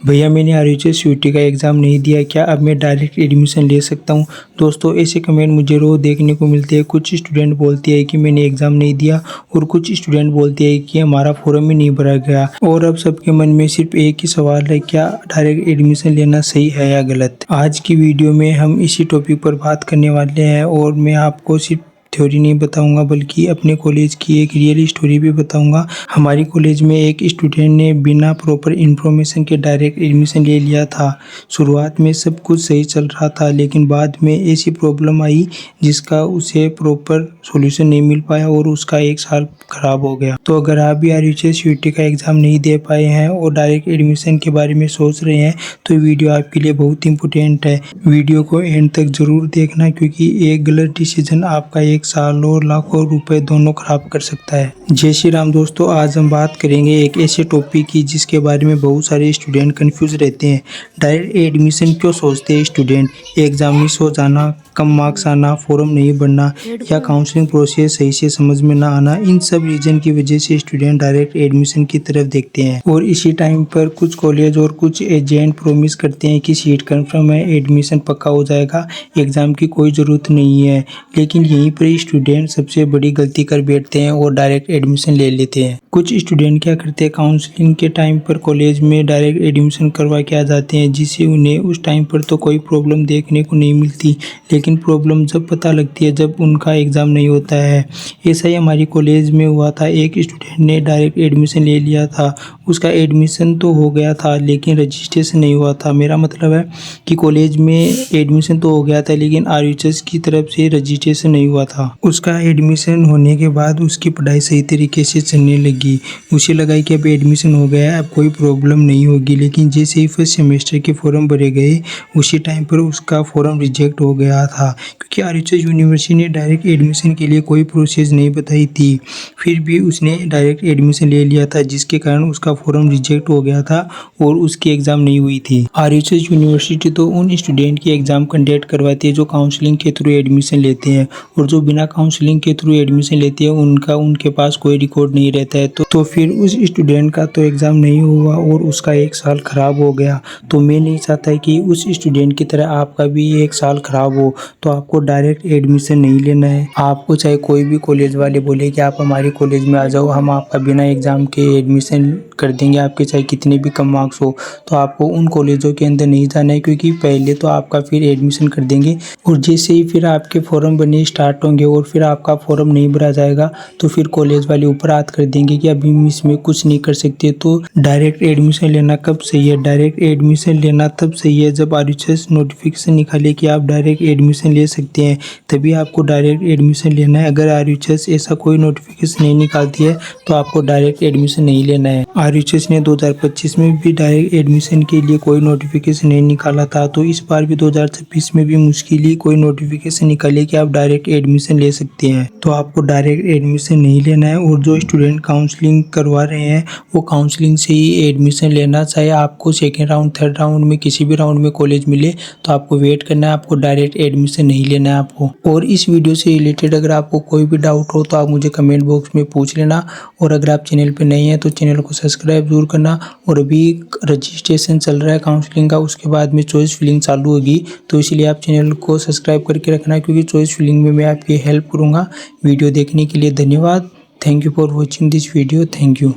भैया मैंने आरयूएच सीयूईटी का एग्ज़ाम नहीं दिया, क्या अब मैं डायरेक्ट एडमिशन ले सकता हूँ? दोस्तों ऐसे कमेंट मुझे रोज़ देखने को मिलते हैं। कुछ स्टूडेंट बोलते हैं कि मैंने एग्ज़ाम नहीं दिया और कुछ स्टूडेंट बोलते हैं कि हमारा फॉर्म ही नहीं भरा गया। और अब सबके मन में सिर्फ एक ही सवाल है, क्या डायरेक्ट एडमिशन लेना सही है या गलत? आज की वीडियो में हम इसी टॉपिक पर बात करने वाले हैं और मैं आपको सिर्फ थ्योरी नहीं बताऊंगा बल्कि अपने कॉलेज की एक रियल स्टोरी भी बताऊंगा। हमारी कॉलेज में एक स्टूडेंट ने बिना प्रॉपर इन्फॉर्मेशन के डायरेक्ट एडमिशन ले लिया था। शुरुआत में सब कुछ सही चल रहा था, लेकिन बाद में ऐसी प्रॉब्लम आई जिसका उसे प्रॉपर सॉल्यूशन नहीं मिल पाया और उसका एक साल खराब हो गया। तो अगर आप भी आरयूएच सीयूईटी का एग्ज़ाम नहीं दे पाए हैं और डायरेक्ट एडमिशन के बारे में सोच रहे हैं तो वीडियो आपके लिए बहुत इंपॉर्टेंट है। वीडियो को एंड तक ज़रूर देखना, क्योंकि एक गलत डिसीजन आपका एक साल और लाखों रुपए दोनों खराब कर सकता है। जय श्री राम दोस्तों, आज हम बात करेंगे एक ऐसे टॉपिक की जिसके बारे में बहुत सारे स्टूडेंट कंफ्यूज रहते हैं। डायरेक्ट एडमिशन क्यों सोचते हैं स्टूडेंट? एग्जाम मिस हो जाना, कम मार्क्स आना, फॉर्म नहीं भरना या काउंसलिंग प्रोसेस सही से समझ में ना आना, इन सब रीजन की वजह से स्टूडेंट डायरेक्ट एडमिशन की तरफ देखते हैं। और इसी टाइम पर कुछ कॉलेज और कुछ एजेंट प्रॉमिस करते हैं कि सीट कंफर्म है, एडमिशन पक्का हो जाएगा, एग्जाम की कोई ज़रूरत नहीं है। लेकिन यहीं पर स्टूडेंट सबसे बड़ी गलती कर बैठते हैं और डायरेक्ट एडमिशन ले लेते हैं। कुछ स्टूडेंट क्या करते हैं, काउंसलिंग के टाइम पर कॉलेज में डायरेक्ट एडमिशन करवा के आ जाते हैं, जिससे उन्हें उस टाइम पर तो कोई प्रॉब्लम देखने को नहीं मिलती, लेकिन प्रॉब्लम जब पता लगती है जब उनका एग्ज़ाम नहीं होता है। ऐसा ही हमारी कॉलेज में हुआ था। एक स्टूडेंट ने डायरेक्ट एडमिशन ले लिया था, उसका एडमिशन तो हो गया था लेकिन रजिस्ट्रेशन नहीं हुआ था। मेरा मतलब है कि कॉलेज में एडमिशन तो हो गया था लेकिन आरयूएच की तरफ से रजिस्ट्रेशन नहीं हुआ था। उसका एडमिशन होने के बाद उसकी पढ़ाई सही तरीके से चलने लगी। उसे लगा कि अब एडमिशन हो गया है, अब कोई प्रॉब्लम नहीं होगी। लेकिन जैसे ही फर्स्ट सेमेस्टर के फॉर्म भरे गए उसी टाइम पर उसका फॉर्म रिजेक्ट हो गया था, क्योंकि आरयूएच यूनिवर्सिटी ने डायरेक्ट एडमिशन के लिए कोई प्रोसेस नहीं बताई थी। फिर भी उसने डायरेक्ट एडमिशन ले लिया था, जिसके कारण उसका फॉर्म रिजेक्ट हो गया था और उसकी एग्ज़ाम नहीं हुई थी। आरयूएच यूनिवर्सिटी तो उन स्टूडेंट की एग्ज़ाम कंडक्ट करवाती है जो काउंसलिंग के थ्रू एडमिशन लेते हैं, और जो बिना काउंसलिंग के थ्रू एडमिशन लेते हैं उनके पास कोई रिकॉर्ड नहीं रहता है। तो फिर उस स्टूडेंट का तो एग्ज़ाम नहीं हुआ और उसका एक साल खराब हो गया। तो मैं नहीं चाहता कि उस स्टूडेंट की तरह आपका भी एक साल खराब हो। तो आपको डायरेक्ट एडमिशन नहीं लेना है। आपको चाहे कोई भी कॉलेज वाले बोले कि आप हमारे कॉलेज में आ जाओ, हम आपका बिना एग्ज़ाम के एडमिशन कर देंगे, आपके चाहे कितने भी कम मार्क्स हो, तो आपको उन कॉलेजों के अंदर नहीं जाना है, क्योंकि पहले तो आपका फिर एडमिशन कर देंगे और जैसे ही फिर आपके फॉर्म बनने स्टार्ट होंगे और फिर आपका फॉर्म नहीं भरा जाएगा तो फिर कॉलेज वाले ऊपर हाथ कर देंगे कि अभी इसमें कुछ नहीं कर सकते। तो डायरेक्ट एडमिशन लेना कब सही है? डायरेक्ट एडमिशन लेना तब सही है जब आरयूएच नोटिफिकेशन निकाले कि आप डायरेक्ट एडमिशन ले सकते हैं, तभी आपको डायरेक्ट एडमिशन लेना है। अगर आरयूएच ऐसा कोई नोटिफिकेशन नहीं निकालती है तो आपको डायरेक्ट एडमिशन नहीं लेना है। आरयूएच ने 2025 में भी डायरेक्ट एडमिशन के लिए कोई नोटिफिकेशन नहीं निकाला था, तो इस बार भी 2026 में भी मुश्किल ही कोई नोटिफिकेशन निकाले कि आप डायरेक्ट एडमिशन ले सकते हैं। तो आपको डायरेक्ट एडमिशन नहीं लेना है। और जो स्टूडेंट काउंसलिंग करवा रहे हैं वो काउंसलिंग से ही एडमिशन लेना, चाहे आपको सेकेंड राउंड थर्ड राउंड में किसी भी राउंड में कॉलेज मिले तो आपको वेट करना है, आपको डायरेक्ट एडमिशन नहीं लेना है आपको। और इस वीडियो से रिलेटेड अगर आपको कोई भी डाउट हो तो आप मुझे कमेंट बॉक्स में पूछ लेना। और अगर आप चैनल पे नए हैं तो चैनल को सब्सक्राइब जरूर करना। और अभी रजिस्ट्रेशन चल रहा है काउंसलिंग का, उसके बाद में चॉइस फिलिंग चालू होगी, तो इसलिए आप चैनल को सब्सक्राइब करके रखना, क्योंकि चॉइस फिलिंग में मैं आपकी हेल्प करूँगा। वीडियो देखने के लिए धन्यवाद। Thank you for watching this video. Thank you.